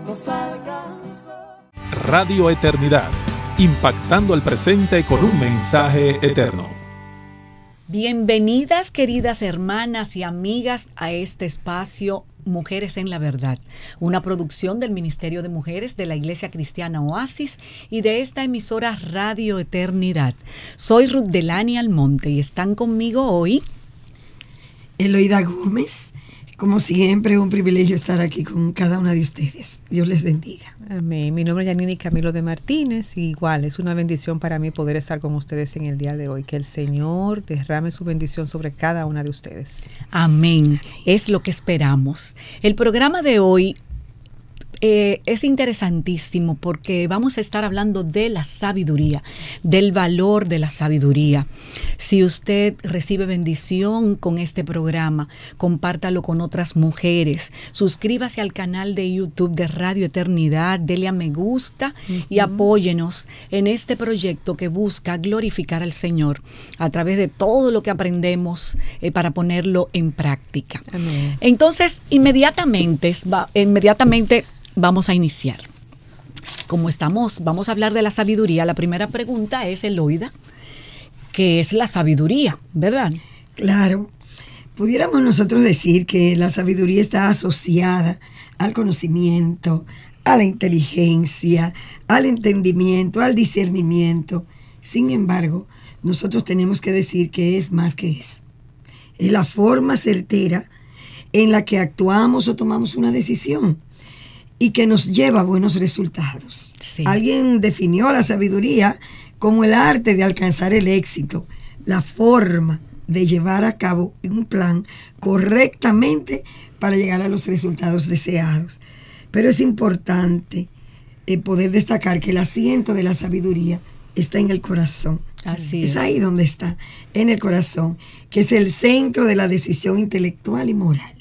nos alcanzó. Radio Eternidad, impactando el presente con un mensaje eterno. Bienvenidas, queridas hermanas y amigas, a este espacio Mujeres en la Verdad, una producción del Ministerio de Mujeres de la Iglesia Cristiana Oasis y de esta emisora Radio Eternidad. Soy Ruth Delany Almonte y están conmigo hoy Eloida Gómez. Como siempre, un privilegio estar aquí con cada una de ustedes. Dios les bendiga. Amén. Mi nombre es Yanini Camilo de Martínez y igual es una bendición para mí poder estar con ustedes en el día de hoy. Que el Señor derrame su bendición sobre cada una de ustedes. Amén. Es lo que esperamos. El programa de hoy es interesantísimo porque vamos a estar hablando de la sabiduría, del valor de la sabiduría. Si usted recibe bendición con este programa, compártalo con otras mujeres, suscríbase al canal de YouTube de Radio Eternidad, dele a me gusta y apóyenos en este proyecto que busca glorificar al Señor a través de todo lo que aprendemos para ponerlo en práctica. Amén. Entonces, inmediatamente vamos a iniciar. Como vamos a hablar de la sabiduría. La primera pregunta es, Eloida, ¿qué es la sabiduría? ¿Verdad? Claro. Pudiéramos nosotros decir que la sabiduría está asociada al conocimiento, a la inteligencia, al entendimiento, al discernimiento. Sin embargo, nosotros tenemos que decir que es más que eso. Es la forma certera en la que actuamos o tomamos una decisión y que nos lleva a buenos resultados. Sí. Alguien definió la sabiduría como el arte de alcanzar el éxito, la forma de llevar a cabo un plan correctamente para llegar a los resultados deseados. Pero es importante poder destacar que el asiento de la sabiduría está en el corazón. Así es ahí donde está, en el corazón, que es el centro de la decisión intelectual y moral.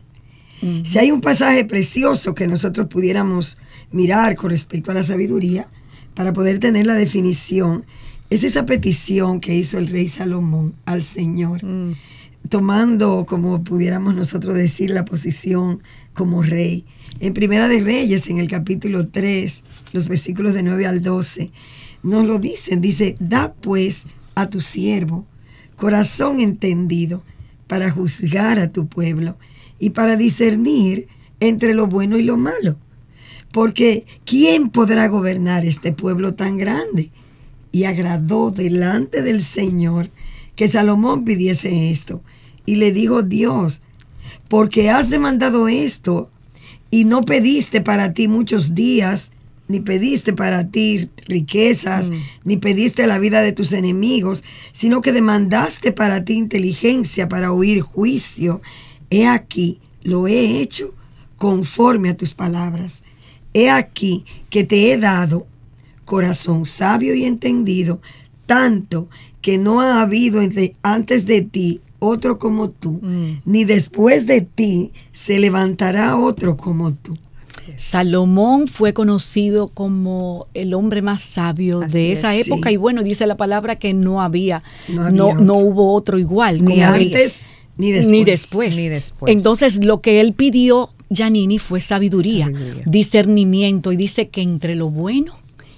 Si hay un pasaje precioso que nosotros pudiéramos mirar con respecto a la sabiduría para poder tener la definición, es esa petición que hizo el rey Salomón al Señor, tomando, como pudiéramos nosotros decir, la posición como rey. En Primera de Reyes, en el capítulo 3, los versículos de 9 al 12, nos lo dicen. Dice: da pues a tu siervo corazón entendido para juzgar a tu pueblo y para discernir entre lo bueno y lo malo. Porque ¿quién podrá gobernar este pueblo tan grande? Y agradó delante del Señor que Salomón pidiese esto. Y le dijo Dios: porque has demandado esto y no pediste para ti muchos días, ni pediste para ti riquezas, ni pediste la vida de tus enemigos, sino que demandaste para ti inteligencia para oír juicio. He aquí, lo he hecho conforme a tus palabras. He aquí que te he dado corazón sabio y entendido, tanto que no ha habido antes de ti otro como tú, ni después de ti se levantará otro como tú. Salomón fue conocido como el hombre más sabio de esa época, sí. Y bueno, dice la palabra que no No hubo otro igual. Ni antes ni después. Ni después. Entonces, lo que él pidió, Yanini, fue sabiduría, discernimiento, y dice que entre lo bueno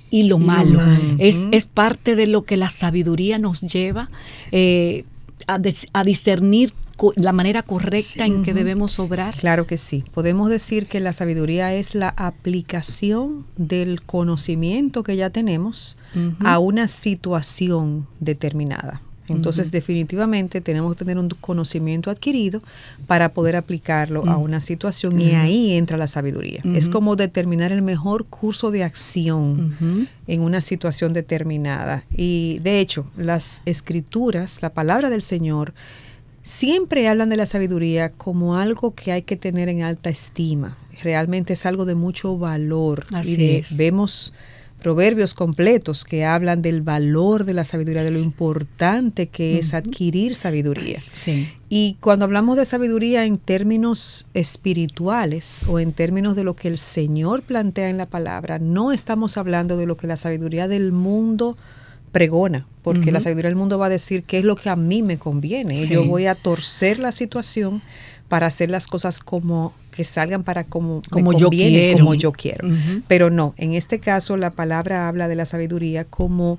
y lo malo. Es parte de lo que la sabiduría nos lleva a discernir la manera correcta en que debemos obrar. Claro que sí. Podemos decir que la sabiduría es la aplicación del conocimiento que ya tenemos a una situación determinada. Entonces, definitivamente tenemos que tener un conocimiento adquirido para poder aplicarlo a una situación, y ahí entra la sabiduría. Es como determinar el mejor curso de acción en una situación determinada. Y de hecho, las escrituras, la palabra del Señor, siempre hablan de la sabiduría como algo que hay que tener en alta estima. Realmente es algo de mucho valor. Vemos proverbios completos que hablan del valor de la sabiduría, de lo importante que es adquirir sabiduría. Sí. Y cuando hablamos de sabiduría en términos espirituales o en términos de lo que el Señor plantea en la palabra, no estamos hablando de lo que la sabiduría del mundo pregona, porque la sabiduría del mundo va a decir qué es lo que a mí me conviene. Sí. Yo voy a torcer la situación para hacer las cosas como que salgan para como yo quiero. Como yo quiero. Pero no, en este caso la palabra habla de la sabiduría como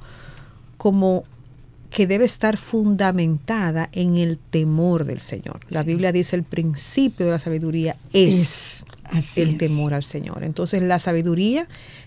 que debe estar fundamentada en el temor del Señor. La Biblia dice el principio de la sabiduría es el temor al Señor. Entonces la sabiduría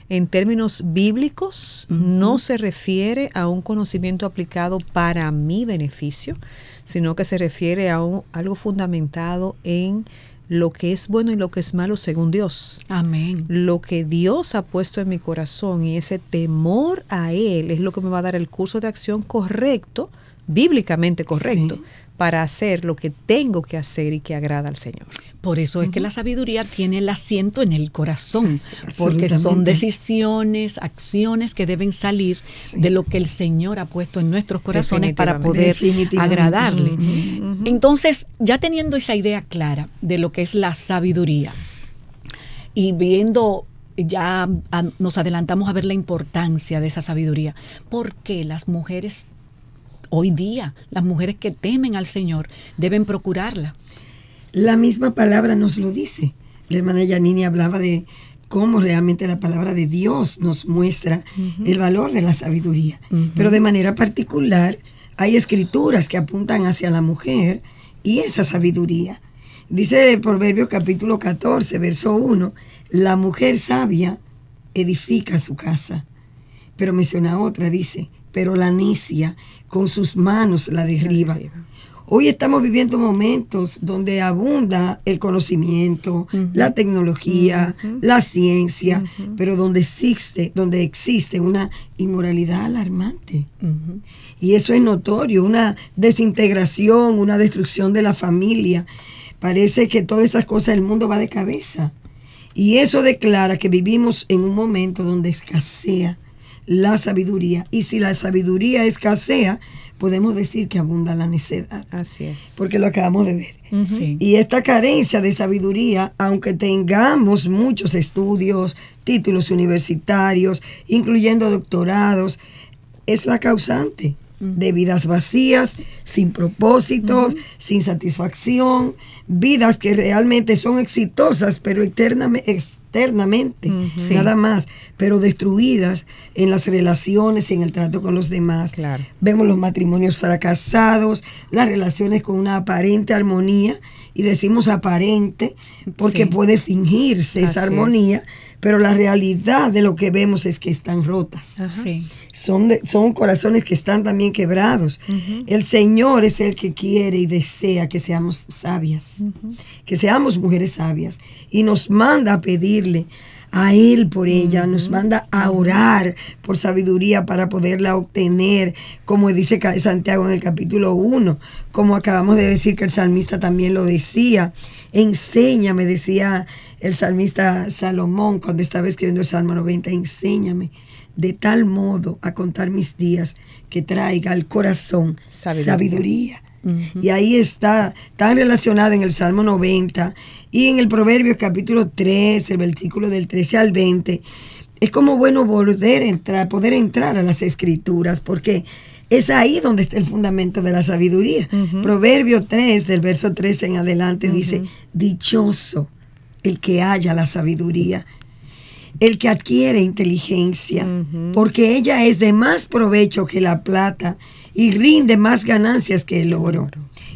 en términos bíblicos no se refiere a un conocimiento aplicado para mi beneficio, sino que se refiere a algo fundamentado en lo que es bueno y lo que es malo según Dios. Amén. Lo que Dios ha puesto en mi corazón y ese temor a Él es lo que me va a dar el curso de acción correcto, bíblicamente correcto, para hacer lo que tengo que hacer y que agrada al Señor. Por eso es que la sabiduría tiene el asiento en el corazón, porque son decisiones, acciones que deben salir de lo que el Señor ha puesto en nuestros corazones para poder agradarle. Entonces, ya teniendo esa idea clara de lo que es la sabiduría y viendo, ya nos adelantamos a ver la importancia de esa sabiduría, ¿por qué las mujeres hoy día, las mujeres que temen al Señor, deben procurarla? La misma palabra nos lo dice. La hermana Yanini hablaba de cómo realmente la palabra de Dios nos muestra el valor de la sabiduría. Pero de manera particular, hay escrituras que apuntan hacia la mujer y esa sabiduría. Dice el Proverbios capítulo 14, verso 1, la mujer sabia edifica su casa. Pero menciona otra, dice, pero la necia con sus manos la derriba. Hoy estamos viviendo momentos donde abunda el conocimiento, la tecnología, la ciencia, pero donde existe una inmoralidad alarmante. Y eso es notorio, una desintegración, una destrucción de la familia. Parece que todas estas cosas, el mundo va de cabeza. Y eso declara que vivimos en un momento donde escasea la sabiduría. Y si la sabiduría escasea, podemos decir que abunda la necedad. Así es. Porque lo acabamos de ver. Y esta carencia de sabiduría, aunque tengamos muchos estudios, títulos universitarios, incluyendo doctorados, es la causante de vidas vacías, sin propósitos, sin satisfacción, vidas que realmente son exitosas, pero externamente, nada más, pero destruidas en las relaciones, en el trato con los demás. Claro. Vemos los matrimonios fracasados, las relaciones con una aparente armonía, y decimos aparente porque puede fingirse esa armonía, pero la realidad de lo que vemos es que están rotas. Son corazones que están también quebrados. El Señor es el que quiere y desea que seamos sabias, que seamos mujeres sabias, y nos manda a pedirle a Él por ella, nos manda a orar por sabiduría para poderla obtener, como dice Santiago en el capítulo 1, como acabamos de decir que el salmista también lo decía. Enséñame, decía el salmista Salomón cuando estaba escribiendo el Salmo 90, enséñame de tal modo a contar mis días que traiga al corazón sabiduría. Y ahí está tan relacionada en el Salmo 90 y en el Proverbios capítulo 3, el versículo del 13 al 20. Es como bueno poder entrar a las escrituras, porque es ahí donde está el fundamento de la sabiduría. Proverbio 3, del verso 13 en adelante, dice, dichoso el que halla la sabiduría, el que adquiere inteligencia, porque ella es de más provecho que la plata y rinde más ganancias que el oro.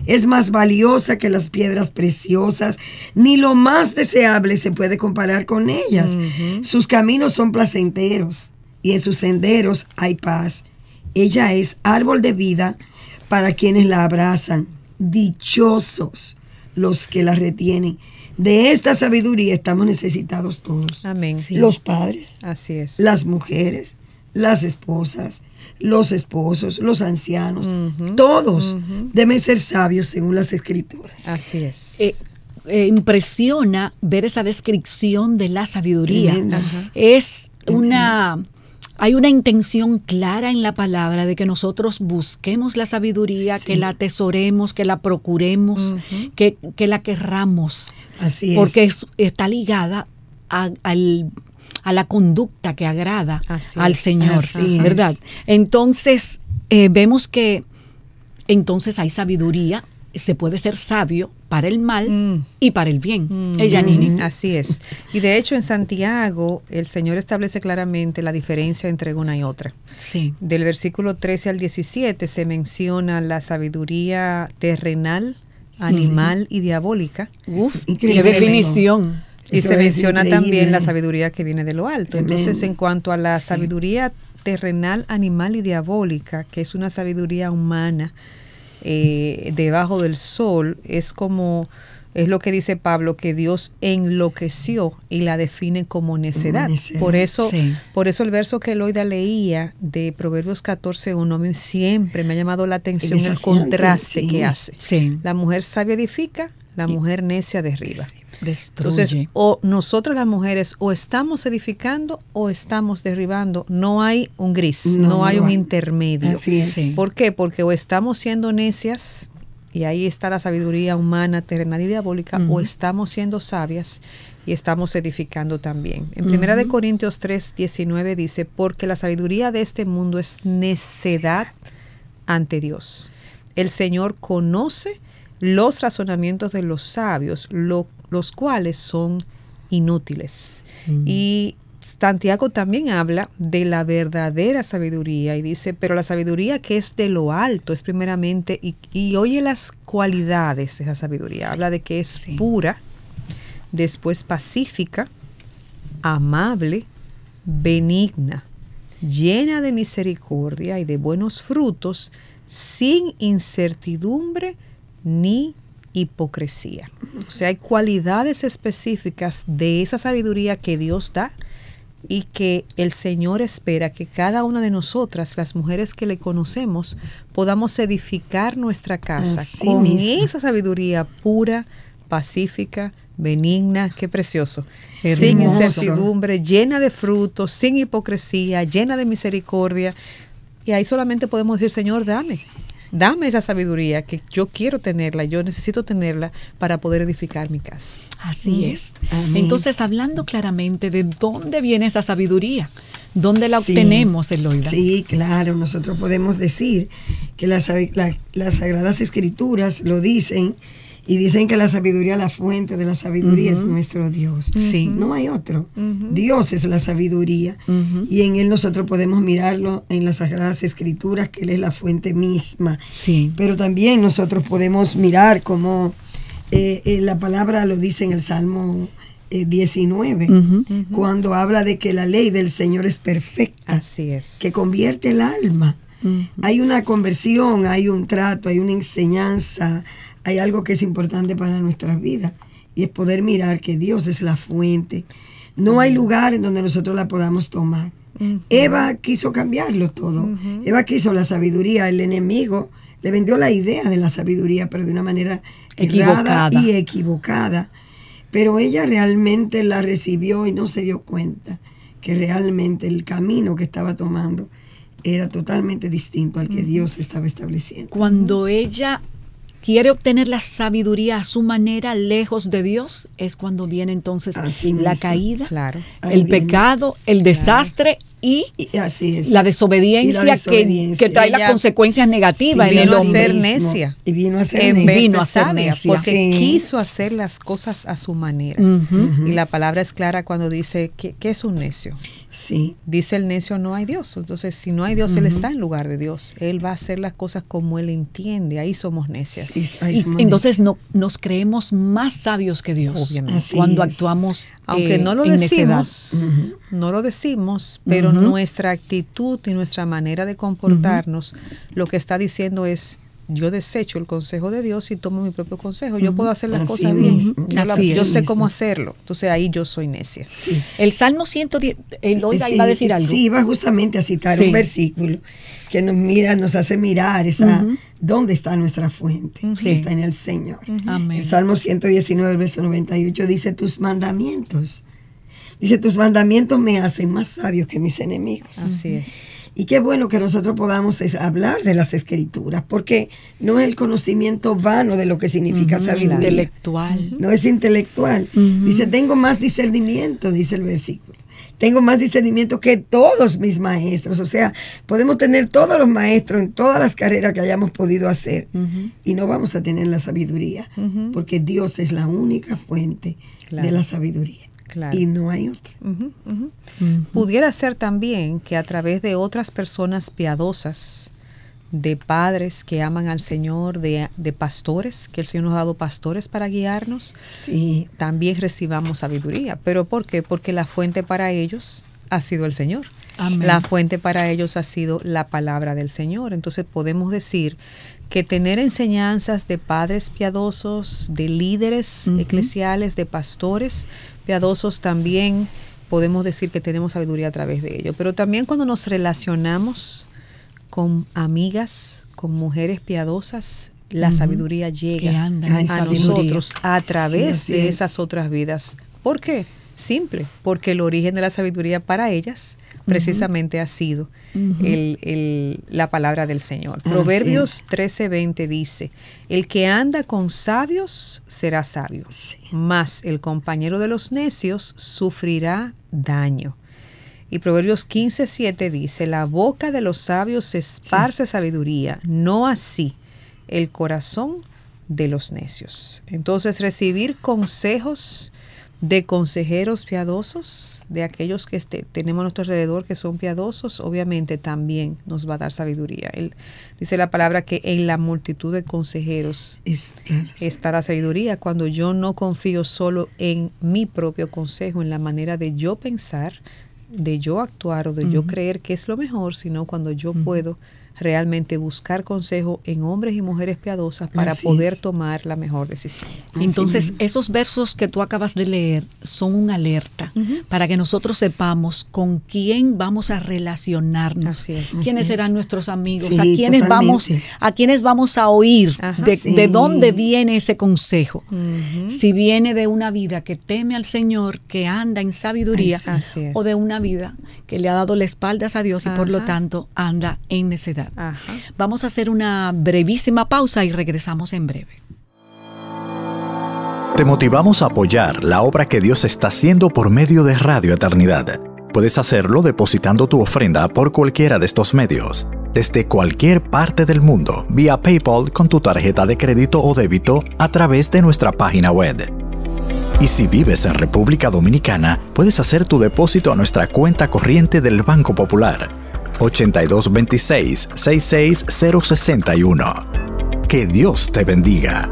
Es más valiosa que las piedras preciosas, ni lo más deseable se puede comparar con ellas. Sus caminos son placenteros y en sus senderos hay paz. Ella es árbol de vida para quienes la abrazan. Dichosos los que la retienen. De esta sabiduría estamos necesitados todos. Amén. Los padres, así es, las mujeres, las esposas, los esposos, los ancianos, todos deben ser sabios según las escrituras. Así es. Impresiona ver esa descripción de la sabiduría. Es hay una intención clara en la palabra de que nosotros busquemos la sabiduría, que la atesoremos, que la procuremos, que la querramos. Así es. Porque está ligada a la conducta que agrada al Señor, ¿verdad? Entonces, vemos que entonces hay sabiduría se puede ser sabio para el mal y para el bien. Janine. Así es. Y de hecho en Santiago el Señor establece claramente la diferencia entre una y otra. Sí. Del versículo 13 al 17 se menciona la sabiduría terrenal, animal y diabólica. Uf, qué Increíble. definición. Y Eso se es menciona increíble. también la sabiduría que viene de lo alto. Entonces, Tremendo. en cuanto a la Sí. sabiduría terrenal, animal y diabólica, que es una sabiduría humana debajo del sol, es lo que dice Pablo, que Dios enloqueció y la define como necedad. Necedad. Por eso el verso que Eloida leía de Proverbios 14:1 a mí siempre me ha llamado la atención el Desafiante, contraste sí. que hace. Sí. La mujer sabia edifica, la mujer necia derriba. Destruye. Entonces, o nosotros las mujeres o estamos edificando o estamos derribando. No hay un gris, no hay un intermedio. Así es. Sí. ¿Por qué? Porque o estamos siendo necias, y ahí está la sabiduría humana, terrenal y diabólica, o estamos siendo sabias y estamos edificando también. En 1 Corintios 3:19 dice, porque la sabiduría de este mundo es necedad ante Dios. El Señor conoce los razonamientos de los sabios, los cuales son inútiles. Y Santiago también habla de la verdadera sabiduría y dice, pero la sabiduría que es de lo alto es primeramente, y oye las cualidades de esa sabiduría, habla de que es pura, después pacífica, amable, benigna, llena de misericordia y de buenos frutos, sin incertidumbre ni hipocresía. O sea, hay cualidades específicas de esa sabiduría que Dios da y que el Señor espera que cada una de nosotras, las mujeres que le conocemos, podamos edificar nuestra casa Así con mismo. esa sabiduría pura, pacífica, benigna, qué precioso, Hermoso. sin incertidumbre, llena de frutos, sin hipocresía, llena de misericordia. Y ahí solamente podemos decir, Señor, dame esa sabiduría que yo quiero tenerla, yo necesito tenerla para poder edificar mi casa. Así es. Amén. Entonces, hablando claramente de dónde viene esa sabiduría, dónde la Sí. obtenemos, Eloida. Sí, claro, nosotros podemos decir que las Sagradas Escrituras lo dicen y dicen que la sabiduría, la fuente de la sabiduría es nuestro Dios. Sí. No hay otro. Dios es la sabiduría y en Él nosotros podemos mirarlo en las Sagradas Escrituras, que Él es la fuente misma. Sí. Pero también nosotros podemos mirar como la palabra lo dice en el Salmo 19, cuando habla de que la ley del Señor es perfecta, Así es. que convierte el alma. Hay una conversión, hay un trato, hay una enseñanza, hay algo que es importante para nuestras vidas y es poder mirar que Dios es la fuente. No hay lugar en donde nosotros la podamos tomar. Eva quiso cambiarlo todo. Eva quiso la sabiduría. El enemigo le vendió la idea de la sabiduría, pero de una manera errada y equivocada. Pero ella realmente la recibió y no se dio cuenta que realmente el camino que estaba tomando era totalmente distinto al que Dios estaba estableciendo. Cuando ella quiere obtener la sabiduría a su manera, lejos de Dios, es cuando viene entonces Así la mismo. caída, Claro. Ahí el viene. pecado, el desastre y así es. la desobediencia, Y la desobediencia. que trae las Ella consecuencias negativas Sí, en el vino a hombre. ser mismo. necia. Y vino a ser En necia. vez Vino de a ser sabia, necia. porque Sí. quiso hacer las cosas a su manera. Y la palabra es clara cuando dice que es un necio. Sí. Dice el necio, no hay Dios. Entonces, si no hay Dios, Él está en lugar de Dios. Él va a hacer las cosas como Él entiende. Ahí somos necias. Sí, ahí Y somos entonces no, nos creemos más sabios que Dios. Obviamente. Así cuando es. actuamos Aunque no lo en necedad. decimos, no lo decimos, pero nuestra actitud y nuestra manera de comportarnos, lo que está diciendo es, yo desecho el consejo de Dios y tomo mi propio consejo. Yo puedo hacer las Así cosas bien. mismo. Así Yo es. sé cómo hacerlo. Entonces ahí yo soy necia. Sí. El Salmo 110, Eloida Sí, iba a decir algo. Sí, iba justamente a citar Sí. un versículo que nos hace mirar dónde está nuestra fuente. Sí. Está en el Señor. Amén. El Salmo 119, el verso 98 dice, tus mandamientos me hacen más sabios que mis enemigos. Así es. Y qué bueno que nosotros podamos hablar de las Escrituras, porque no es el conocimiento vano de lo que significa sabiduría. Intelectual. No es intelectual. Dice, tengo más discernimiento, dice el versículo. Tengo más discernimiento que todos mis maestros. O sea, podemos tener todos los maestros en todas las carreras que hayamos podido hacer y no vamos a tener la sabiduría, porque Dios es la única fuente de la sabiduría. Claro. Y no hay otra. Pudiera ser también que a través de otras personas piadosas, de padres que aman al Señor, de pastores, que el Señor nos ha dado pastores para guiarnos, sí, también recibamos sabiduría. ¿Pero por qué? Porque la fuente para ellos ha sido el Señor. Amén. La fuente para ellos ha sido la palabra del Señor. Entonces podemos decir que tener enseñanzas de padres piadosos, de líderes eclesiales, de pastores piadosos, también podemos decir que tenemos sabiduría a través de ello. Pero también cuando nos relacionamos con amigas, con mujeres piadosas, la sabiduría llega a nosotros a través de esas otras vidas. ¿Por qué? Simple, porque el origen de la sabiduría para ellas precisamente ha sido la palabra del Señor. Proverbios 13:20 dice: el que anda con sabios será sabio, mas el compañero de los necios sufrirá daño. Y Proverbios 15:7 dice: la boca de los sabios esparce sabiduría, no así el corazón de los necios. Entonces, recibir consejos de consejeros piadosos, de aquellos que tenemos a nuestro alrededor que son piadosos, obviamente también nos va a dar sabiduría. Dice la palabra que en la multitud de consejeros está la sabiduría. Cuando yo no confío solo en mi propio consejo, en la manera de yo pensar, de yo actuar o de yo creer que es lo mejor, sino cuando yo puedo realmente buscar consejo en hombres y mujeres piadosas para poder tomar la mejor decisión. Entonces, esos versos que tú acabas de leer son una alerta para que nosotros sepamos con quién vamos a relacionarnos, Así es. quiénes serán nuestros amigos, Sí, a quiénes vamos a oír, de dónde viene ese consejo. Si viene de una vida que teme al Señor, que anda en sabiduría, o de una vida que le ha dado la espalda a Dios y por lo tanto anda en necedad. Vamos a hacer una brevísima pausa y regresamos en breve. Te motivamos a apoyar la obra que Dios está haciendo por medio de Radio Eternidad. Puedes hacerlo depositando tu ofrenda por cualquiera de estos medios, desde cualquier parte del mundo, vía PayPal con tu tarjeta de crédito o débito a través de nuestra página web. Y si vives en República Dominicana, puedes hacer tu depósito a nuestra cuenta corriente del Banco Popular, 8226-66061. Que Dios te bendiga.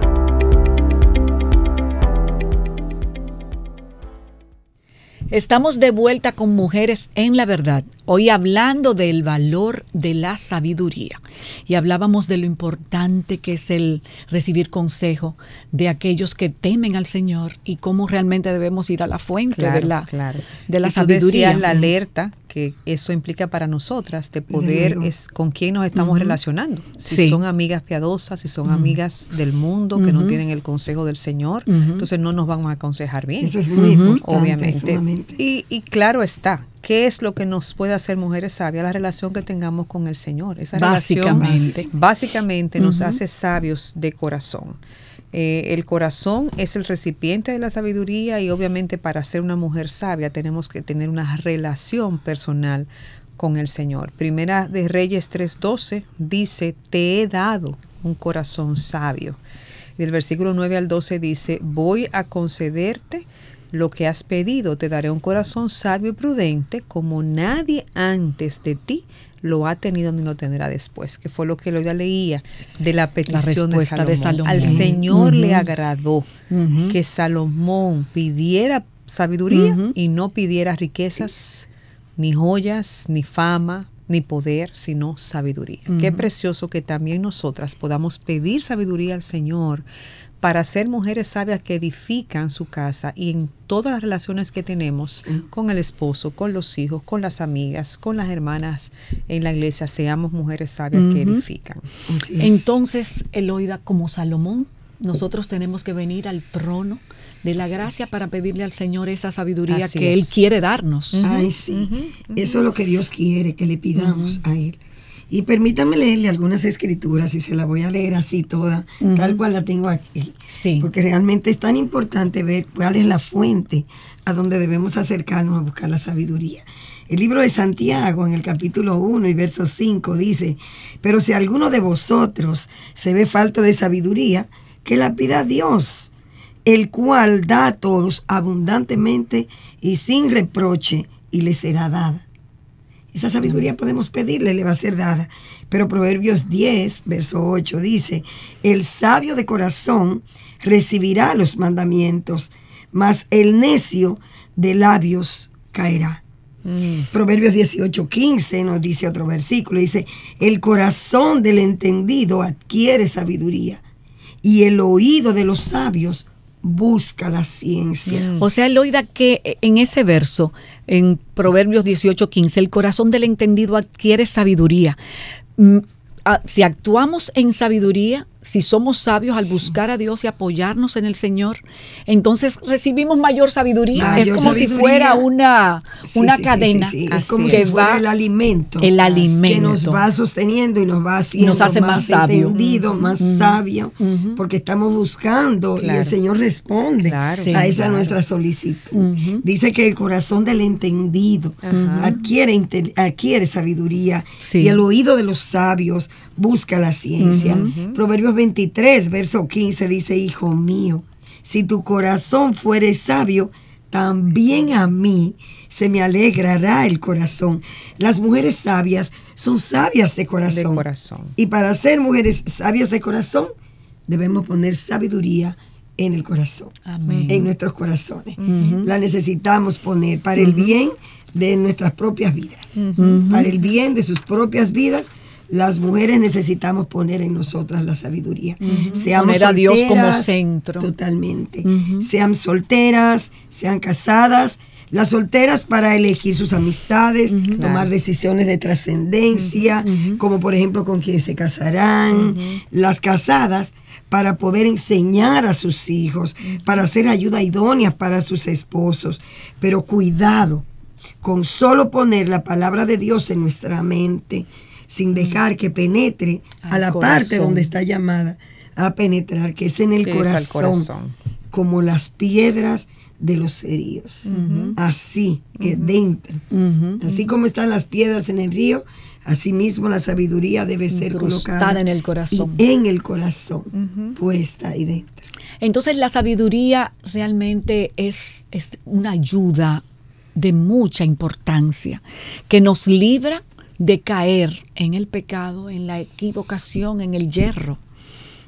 Estamos de vuelta con Mujeres en la Verdad, hoy hablando del valor de la sabiduría. Y hablábamos de lo importante que es el recibir consejo de aquellos que temen al Señor y cómo realmente debemos ir a la fuente de la sabiduría. La alerta que eso implica para nosotras de poder con quién nos estamos relacionando. Si son amigas piadosas, si son amigas del mundo que no tienen el consejo del Señor, entonces no nos vamos a aconsejar bien. Eso es muy importante, obviamente. Y claro está, ¿qué es lo que nos puede hacer mujeres sabias? La relación que tengamos con el Señor. Esa relación básicamente nos hace sabios de corazón. El corazón es el recipiente de la sabiduría y obviamente para ser una mujer sabia tenemos que tener una relación personal con el Señor. Primera de Reyes 3:12 dice: te he dado un corazón sabio. Y del versículo 9 al 12 dice: voy a concederte lo que has pedido, te daré un corazón sabio y prudente como nadie antes de ti lo ha tenido ni lo tendrá después, que fue lo que Loida leía de la petición de Salomón. Al Señor le agradó que Salomón pidiera sabiduría y no pidiera riquezas, ni joyas, ni fama, ni poder, sino sabiduría. Qué precioso que también nosotras podamos pedir sabiduría al Señor para ser mujeres sabias que edifican su casa y en todas las relaciones que tenemos con el esposo, con los hijos, con las amigas, con las hermanas en la iglesia, seamos mujeres sabias que edifican. Entonces, Eloida, como Salomón, nosotros tenemos que venir al trono de la gracia para pedirle al Señor esa sabiduría Él quiere darnos. Eso es lo que Dios quiere, que le pidamos a Él. Y permítanme leerle algunas escrituras y se la voy a leer así toda, tal cual la tengo aquí. Sí. Porque realmente es tan importante ver cuál es la fuente a donde debemos acercarnos a buscar la sabiduría. El libro de Santiago, en el capítulo 1 y verso 5, dice: pero si alguno de vosotros se ve falto de sabiduría, que la pida a Dios, el cual da a todos abundantemente y sin reproche, y le será dada. Esa sabiduría podemos pedirle, le va a ser dada. Pero Proverbios 10, verso 8 dice: el sabio de corazón recibirá los mandamientos, mas el necio de labios caerá. Proverbios 18:15 nos dice otro versículo, dice: el corazón del entendido adquiere sabiduría, y el oído de los sabios busca la ciencia. O sea, Eloida, que en ese verso, en Proverbios 18:15, el corazón del entendido adquiere sabiduría. Si actuamos en sabiduría, si somos sabios al buscar a Dios y apoyarnos en el Señor, entonces recibimos mayor sabiduría. Es como si fuera una cadena. Es como si fuera el alimento. El alimento. Que nos va sosteniendo y nos va haciendo nos hace más sabio. Entendido, más sabio, porque estamos buscando y el Señor responde a esa nuestra solicitud. Dice que el corazón del entendido adquiere sabiduría, y el oído de los sabios busca la ciencia. Proverbios 23, verso 15 dice: hijo mío, si tu corazón fuere sabio, también a mí se me alegrará el corazón. Las mujeres sabias son sabias de corazón. Y para ser mujeres sabias de corazón, debemos poner sabiduría en el corazón. Amén. En nuestros corazones. La necesitamos poner para el bien de nuestras propias vidas. Para el bien de sus propias vidas. Las mujeres necesitamos poner en nosotras la sabiduría. Seamos poner a Dios como solteras, centro. Totalmente. Sean solteras, sean casadas. Las solteras para elegir sus amistades, tomar decisiones de trascendencia, como por ejemplo con quién se casarán. Las casadas para poder enseñar a sus hijos, para ser ayuda idónea para sus esposos. Pero cuidado con solo poner la palabra de Dios en nuestra mente, sin dejar que penetre a la parte donde está llamada a penetrar, que es en el corazón, como las piedras de los cerillos. Así, dentro. Así como están las piedras en el río, así mismo la sabiduría debe ser colocada en el corazón. En el corazón, puesta ahí dentro. Entonces la sabiduría realmente es una ayuda de mucha importancia, que nos libra de caer en el pecado, en la equivocación, en el yerro.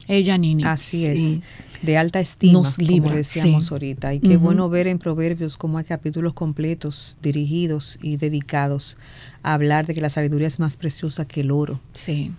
Nini. Así es. De alta estima, nos libra, como decíamos ahorita. Y qué bueno ver en Proverbios cómo hay capítulos completos dirigidos y dedicados a hablar de que la sabiduría es más preciosa que el oro,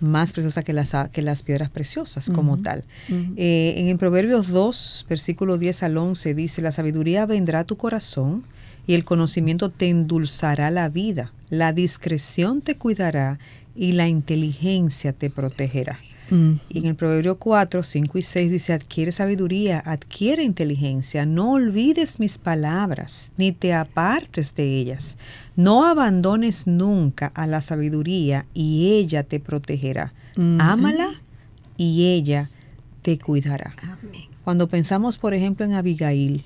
más preciosa que las piedras preciosas como tal. En el Proverbios 2, versículo 10 al 11 dice: la sabiduría vendrá a tu corazón y el conocimiento te endulzará la vida, la discreción te cuidará y la inteligencia te protegerá. Y en el Proverbio 4, 5 y 6 dice: adquiere sabiduría, adquiere inteligencia, no olvides mis palabras, ni te apartes de ellas. No abandones nunca a la sabiduría y ella te protegerá. Ámala y ella te cuidará. Amén. Cuando pensamos, por ejemplo, en Abigail,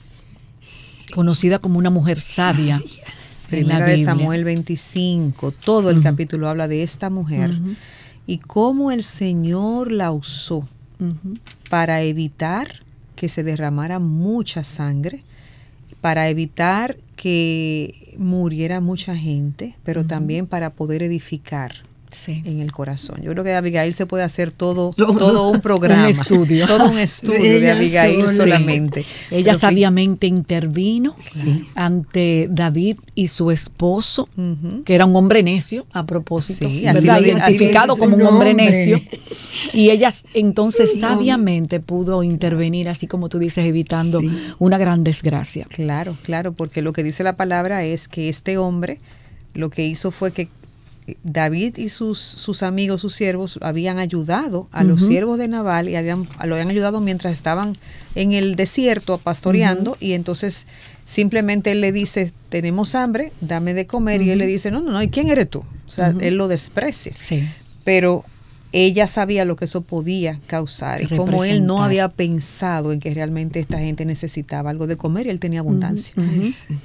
conocida como una mujer sabia. Primera de Samuel 25, todo el capítulo habla de esta mujer y cómo el Señor la usó para evitar que se derramara mucha sangre, para evitar que muriera mucha gente, pero también para poder edificar en el corazón. Yo creo que de Abigail se puede hacer todo un programa, todo un estudio de Abigail solamente. Ella sabiamente intervino ante David y su esposo, que era un hombre necio, a propósito, ¿verdad? Identificado como un hombre necio. Y ella entonces sabiamente pudo intervenir, así como tú dices, evitando una gran desgracia. Claro, porque lo que dice la palabra es que este hombre lo que hizo fue que David y sus amigos, sus siervos, habían ayudado a los siervos de Nabal y lo habían ayudado mientras estaban en el desierto pastoreando, y entonces simplemente él le dice: tenemos hambre, dame de comer, y él le dice: no, ¿y quién eres tú? O sea, él lo desprecia. pero ella sabía lo que eso podía causar y como él no había pensado en que realmente esta gente necesitaba algo de comer y él tenía abundancia.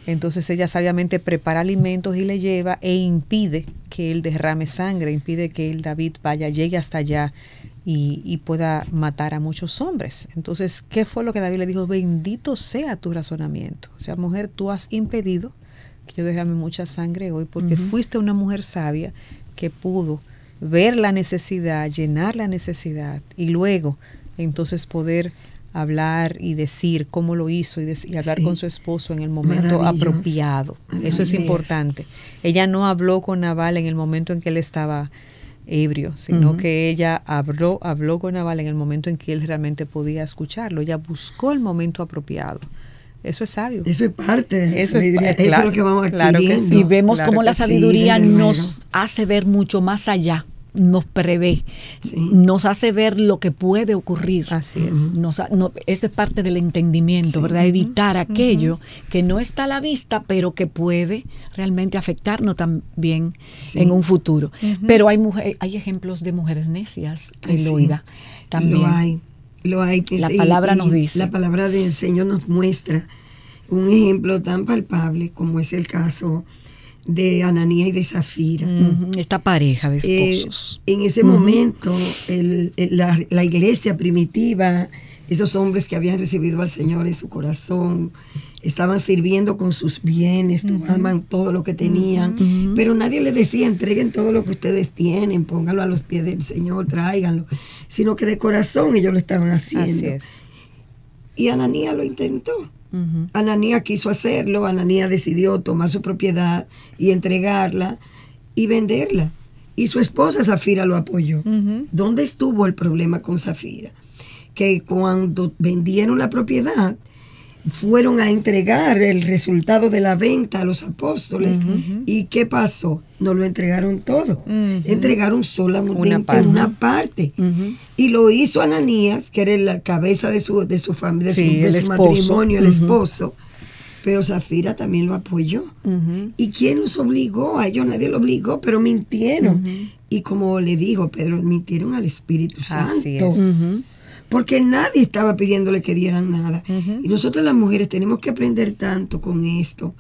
Entonces ella sabiamente prepara alimentos y le lleva e impide que él derrame sangre, impide que el David llegue hasta allá y pueda matar a muchos hombres. Entonces, ¿qué fue lo que David le dijo? Bendito sea tu razonamiento. O sea, mujer, tú has impedido que yo derrame mucha sangre hoy porque fuiste una mujer sabia que pudo ver la necesidad, llenar la necesidad y luego entonces poder hablar y decir cómo lo hizo y hablar con su esposo en el momento apropiado. Eso es importante. Ella no habló con Nabal en el momento en que él estaba ebrio, sino que ella habló con Nabal en el momento en que él realmente podía escucharlo. Ella buscó el momento apropiado. Eso es sabio. Eso es parte de la sabiduría. Eso es lo que vamos adquiriendo. Y vemos cómo la sabiduría nos hace ver mucho más allá, nos prevé, nos hace ver lo que puede ocurrir. Así es. Esa es parte del entendimiento, ¿verdad? Evitar aquello que no está a la vista, pero que puede realmente afectarnos también en un futuro. Pero hay ejemplos de mujeres necias, Eloida, también. Lo hay. La palabra nos dice. La palabra del Señor nos muestra un ejemplo tan palpable como es el caso de Ananías y de Zafira. Esta pareja de esposos. En ese momento, la iglesia primitiva, esos hombres que habían recibido al Señor en su corazón, estaban sirviendo con sus bienes, tomaban todo lo que tenían, pero nadie les decía, entreguen todo lo que ustedes tienen, pónganlo a los pies del Señor, tráiganlo, sino que de corazón ellos lo estaban haciendo. Así es. Y Ananías lo intentó. Ananías quiso hacerlo, Ananías decidió tomar su propiedad y entregarla y venderla. Y su esposa Zafira lo apoyó. ¿Dónde estuvo el problema con Zafira? Que cuando vendieron la propiedad, fueron a entregar el resultado de la venta a los apóstoles. ¿Y qué pasó? No lo entregaron todo. Entregaron solamente una parte. Y lo hizo Ananías, que era la cabeza de su familia, de su matrimonio, el esposo. Pero Zafira también lo apoyó. ¿Y quién los obligó? A ellos nadie lo obligó, pero mintieron. Y como le dijo Pedro, mintieron al Espíritu Santo. Así es. Porque nadie estaba pidiéndole que dieran nada. Y nosotros las mujeres tenemos que aprender tanto con esto,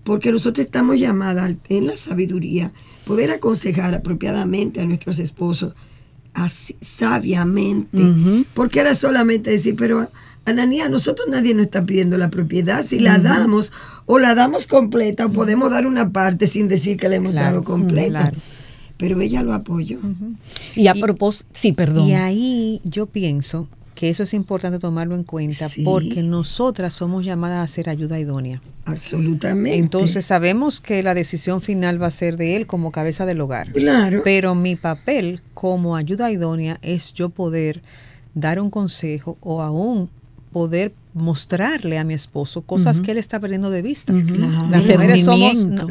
porque nosotros estamos llamadas en la sabiduría, poder aconsejar apropiadamente a nuestros esposos, así, sabiamente. Porque era solamente decir, pero Ananías, nosotros nadie nos está pidiendo la propiedad, si la damos, o la damos completa, o podemos dar una parte sin decir que la hemos dado completa. Pero ella lo apoyó. Y a propósito, perdón. Y ahí yo pienso que eso es importante tomarlo en cuenta porque nosotras somos llamadas a ser ayuda idónea. Absolutamente. Entonces sabemos que la decisión final va a ser de él como cabeza del hogar. Claro. Pero mi papel como ayuda idónea es yo poder dar un consejo o aún poder mostrarle a mi esposo cosas que él está perdiendo de vista. Las mujeres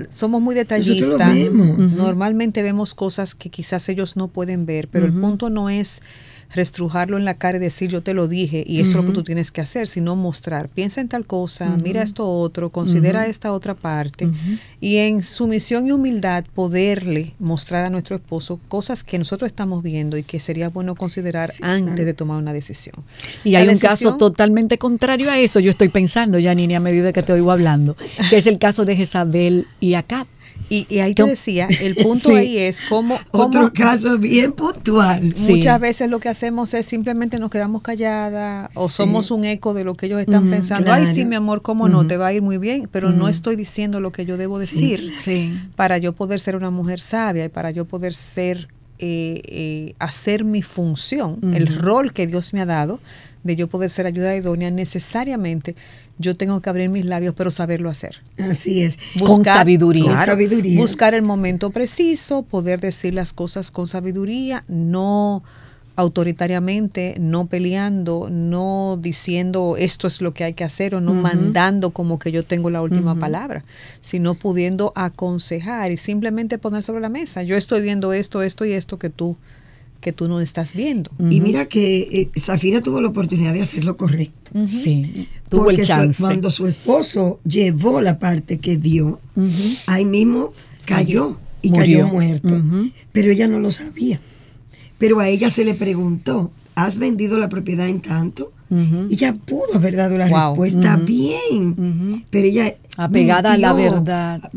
somos muy detallistas. Normalmente vemos cosas que quizás ellos no pueden ver, pero el punto no es restrujarlo en la cara y decir yo te lo dije y esto es lo que tú tienes que hacer, sino mostrar, piensa en tal cosa, mira esto otro, considera esta otra parte y en sumisión y humildad poderle mostrar a nuestro esposo cosas que nosotros estamos viendo y que sería bueno considerar antes de tomar una decisión. Y hay un caso totalmente contrario a eso, yo estoy pensando, Janine, a medida que te oigo hablando, que es el caso de Jezabel y Acab. Y ahí te decía, el punto ahí es cómo otro caso bien puntual. Muchas veces lo que hacemos es simplemente nos quedamos calladas o somos un eco de lo que ellos están pensando. Claro. Ay, sí, mi amor, cómo no, te va a ir muy bien, pero no estoy diciendo lo que yo debo decir para yo poder ser una mujer sabia y para yo poder ser hacer mi función, el rol que Dios me ha dado de yo poder ser ayuda idónea. Necesariamente yo tengo que abrir mis labios, pero saberlo hacer. Así es. Con sabiduría. Con sabiduría. Buscar el momento preciso, poder decir las cosas con sabiduría, no autoritariamente, no peleando, no diciendo esto es lo que hay que hacer o no mandando como que yo tengo la última palabra, sino pudiendo aconsejar y simplemente poner sobre la mesa. Yo estoy viendo esto y esto que tú no estás viendo. Y mira que Zafira tuvo la oportunidad de hacer lo correcto. Sí, tuvo porque el chance. Cuando su esposo llevó la parte que dio, ahí mismo cayó y murió. Cayó muerto. Pero ella no lo sabía. Pero a ella se le preguntó, ¿has vendido la propiedad en tanto? Y ella pudo haber dado la respuesta bien, pero ella apegada mintió. a la verdad.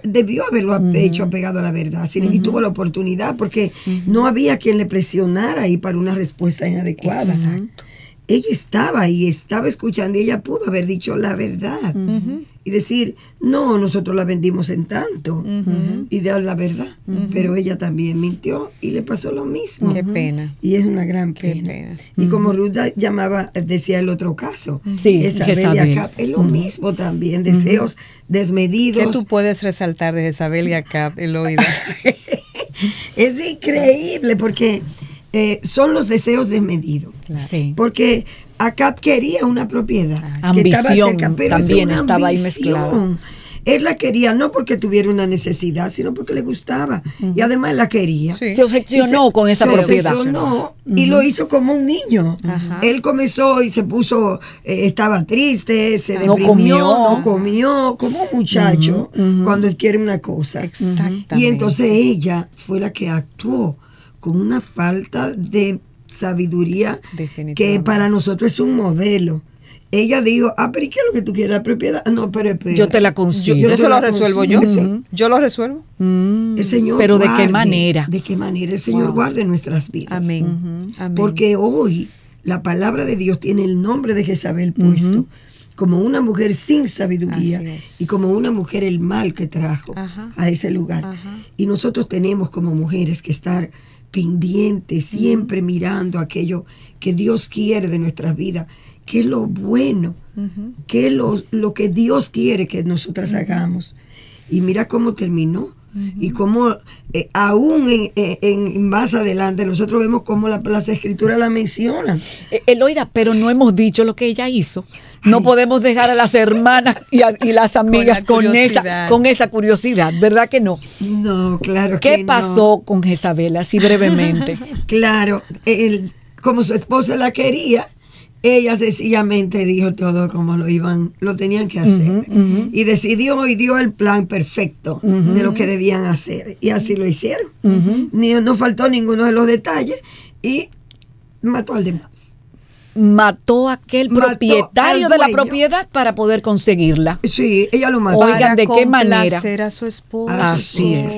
Debió haberlo hecho apegado a la verdad, y tuvo la oportunidad porque no había quien le presionara ahí para una respuesta inadecuada. Exacto. Ella estaba ahí, estaba escuchando y ella pudo haber dicho la verdad y decir, no, nosotros la vendimos en tanto y dar la verdad, pero ella también mintió y le pasó lo mismo. Qué pena. Y es una gran pena. Y como Ruth decía el otro caso, sí, Jezabel y Acab, es lo mismo también, deseos desmedidos. ¿Qué tú puedes resaltar de Jezabel y Acab, Eloida? Es increíble porque son los deseos desmedidos. Claro. Sí. Porque Acab quería una propiedad. Ambición cerca, pero también es una estaba ahí ambición. mezclada. Él la quería no porque tuviera una necesidad, sino porque le gustaba. Y además la quería. Sí. Se obsesionó con esa propiedad. Se obsesionó y lo hizo como un niño. Él comenzó y se puso, estaba triste, se deprimió, no comió, como un muchacho cuando él quiere una cosa. Exactamente. Y entonces ella fue la que actuó con una falta de sabiduría que para nosotros es un modelo. Ella dijo, pero ¿y qué es lo que tú quieres? ¿La propiedad? No, pero espera. Yo te la consigo. Yo se lo resuelvo yo. Yo lo resuelvo. El Señor pero guarde, ¿de qué manera? ¿De qué manera el Señor guarde nuestras vidas? Amén. Amén. Porque hoy la palabra de Dios tiene el nombre de Jezabel puesto como una mujer sin sabiduría y como una mujer el mal que trajo a ese lugar. Y nosotros tenemos como mujeres que estar pendientes, siempre mirando aquello que Dios quiere de nuestras vidas, que es lo bueno, que es lo que Dios quiere que nosotras hagamos. Y mira cómo terminó. Y cómo aún en más adelante nosotros vemos cómo las escrituras la mencionan. Eloida, pero no hemos dicho lo que ella hizo. No podemos dejar a las hermanas y las amigas con esa curiosidad, ¿verdad que no? No, claro que no. ¿Qué no. pasó con Jezabel, así brevemente? Claro, como su esposo la quería, ella sencillamente dijo todo como lo tenían que hacer. Y decidió y dio el plan perfecto de lo que debían hacer. Y así lo hicieron. No faltó ninguno de los detalles y mató al demás. Mató a aquel propietario de la propiedad para poder conseguirla. Sí, ella lo mató. Oigan, ¿de qué manera? Para complacer a su esposo. Así es.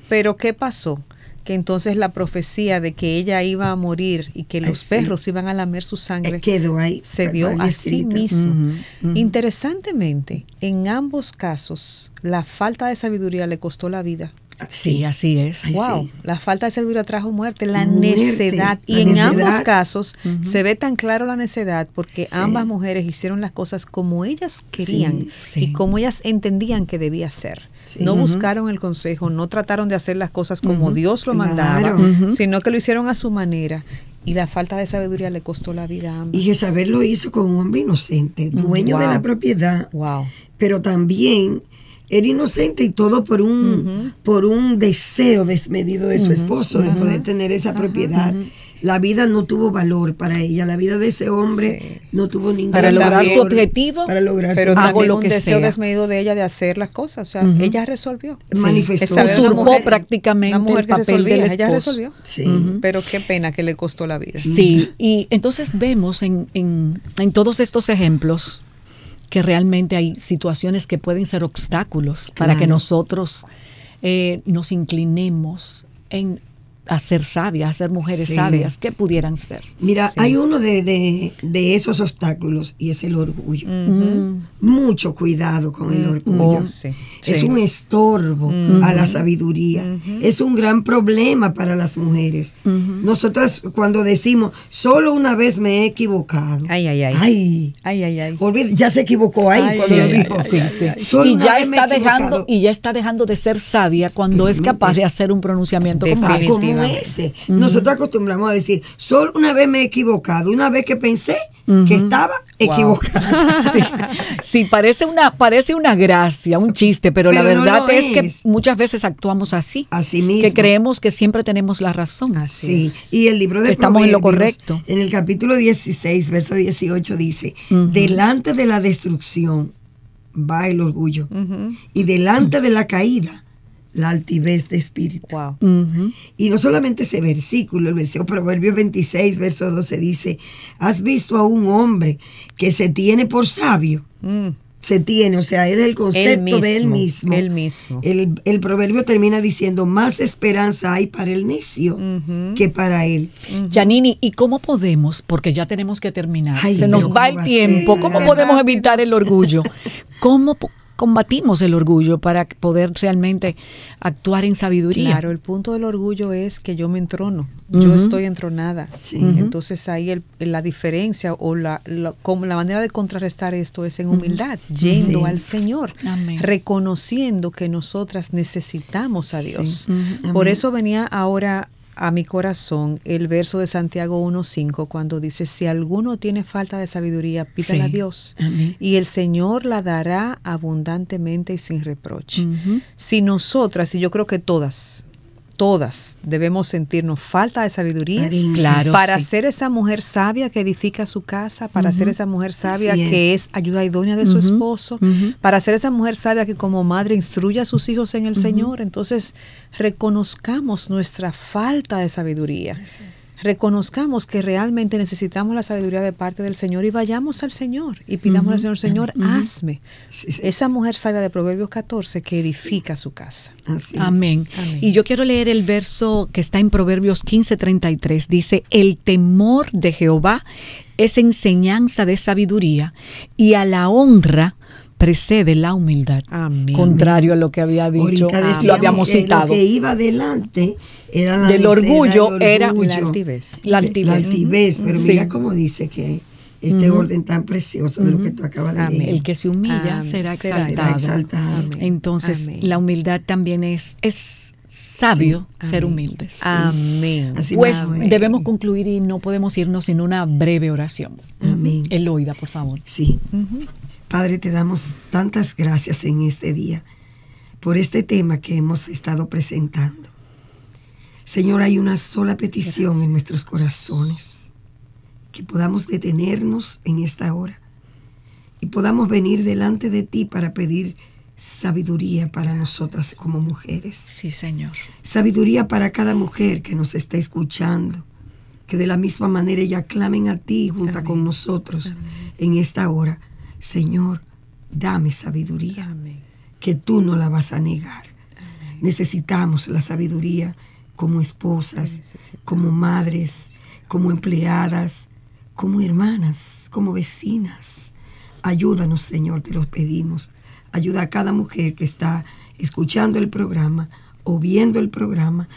Pero ¿qué pasó? Que entonces la profecía de que ella iba a morir y que los perros iban a lamer su sangre quedó ahí, se dio a sí mismo. Interesantemente, en ambos casos, la falta de sabiduría le costó la vida. Sí, así es. Wow, sí. La falta de sabiduría trajo muerte, necedad. Y en ambos casos se ve tan claro la necedad porque ambas mujeres hicieron las cosas como ellas querían y como ellas entendían que debía ser. No buscaron el consejo, no trataron de hacer las cosas como Dios lo mandaba, sino que lo hicieron a su manera. Y la falta de sabiduría le costó la vida a ambas. Y Jezabel lo hizo con un hombre inocente, dueño de la propiedad, pero también era inocente y todo por un deseo desmedido de su esposo de poder tener esa propiedad. La vida no tuvo valor para ella, la vida de ese hombre no tuvo ningún para lograr valor, su objetivo, pero también un deseo desmedido de ella de hacer las cosas, o sea, ella resolvió, manifestó, usurpó prácticamente el papel del esposo. Ella resolvió, pero qué pena que le costó la vida. Sí, y entonces vemos en todos estos ejemplos que realmente hay situaciones que pueden ser obstáculos para que nosotros nos inclinemos a ser sabias, a ser mujeres sabias. ¿Qué pudieran ser? Mira, hay uno de esos obstáculos y es el orgullo. Mucho cuidado con el orgullo. Es un estorbo a la sabiduría. Es un gran problema para las mujeres. Nosotras cuando decimos, solo una vez me he equivocado. Ya se equivocó ahí cuando lo dijo. Y ya está dejando de ser sabia cuando es capaz de hacer un pronunciamiento como ese. Nosotros acostumbramos a decir, solo una vez me he equivocado, una vez que pensé que estaba equivocada. Sí, parece una gracia, un chiste, pero la verdad no es que muchas veces actuamos así mismo, que creemos que siempre tenemos la razón. Y el libro de estamos en lo correcto. En el capítulo 16, verso 18 dice, delante de la destrucción va el orgullo y delante de la caída la altivez de espíritu. Wow. Y no solamente ese versículo, el versículo Proverbios 26, verso 12 dice, ¿has visto a un hombre que se tiene por sabio? Se tiene, o sea, era el concepto de él mismo. Él mismo. El proverbio termina diciendo, más esperanza hay para el necio que para él. Janini, ¿y cómo podemos? Porque ya tenemos que terminar. Ay, se nos pero va ¿cómo el va a tiempo. ser? ¿Cómo podemos evitar el orgullo? ¿Cómo combatimos el orgullo para poder realmente actuar en sabiduría? Claro, el punto del orgullo es que yo me entrono, yo estoy entronada. Sí. Entonces ahí la diferencia o la manera de contrarrestar esto es en humildad, yendo Sí. al Señor, Amén. reconociendo que nosotras necesitamos a Dios. Sí. Por Amén. eso venía ahora a mi corazón el verso de Santiago 1:5 cuando dice, si alguno tiene falta de sabiduría, pídala Sí. a Dios Amén. y el Señor la dará abundantemente y sin reproche. Si nosotras, y yo creo que todas debemos sentirnos falta de sabiduría Claro, para sí. ser esa mujer sabia que edifica su casa, para ser esa mujer sabia Así es. que es ayuda idónea de su esposo, para ser esa mujer sabia que como madre instruye a sus hijos en el Señor. Entonces, reconozcamos nuestra falta de sabiduría. Reconozcamos que realmente necesitamos la sabiduría de parte del Señor y vayamos al Señor y pidamos al Señor, Señor, hazme Sí, sí. esa mujer sabia de Proverbios 14 que edifica su casa. Así es. Amén. Amén. Y yo quiero leer el verso que está en Proverbios 15:33. Dice, el temor de Jehová es enseñanza de sabiduría y a la honra precede la humildad. Amén. Contrario a lo que había dicho, Ahorita decíamos lo habíamos que citado. Lo que iba adelante era la Del necedad, orgullo el era la altivez. La altivez. La altivez, pero Sí. mira cómo dice que este orden tan precioso de lo que tú acabas de Amén. leer. El que se humilla Amén. será Será exaltado. exaltado. Amén. Entonces, Amén. la humildad también es sabio ser Amén. humildes. Amén. Así Pues mismo es. debemos concluir y no podemos irnos sin una breve oración. Amén. Eloida, por favor. Sí. Padre, te damos tantas gracias en este día por este tema que hemos estado presentando. Señor, hay una sola petición en nuestros corazones, que podamos detenernos en esta hora y podamos venir delante de ti para pedir sabiduría para nosotras como mujeres. Sí, Señor. Sabiduría para cada mujer que nos está escuchando, que de la misma manera ella clamen a ti junto con nosotros en esta hora. Señor, dame sabiduría, Amén. que tú no la vas a negar. Necesitamos la sabiduría como esposas, como madres, como empleadas, como hermanas, como vecinas. Ayúdanos, Señor, te los pedimos. Ayuda a cada mujer que está escuchando el programa o viendo el programa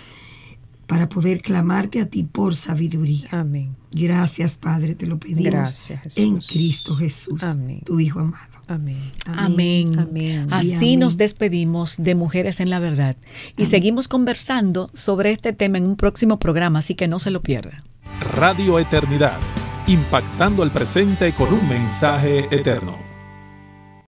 para poder clamarte a ti por sabiduría. Amén. Gracias, Padre, te lo pedimos. Gracias, Jesús. En Cristo Jesús, Amén. tu Hijo amado. Amén. Amén. Amén. Así Amén. nos despedimos de Mujeres en la Verdad. Y seguimos conversando sobre este tema en un próximo programa, así que no se lo pierda. Radio Eternidad, impactando el presente con un mensaje eterno.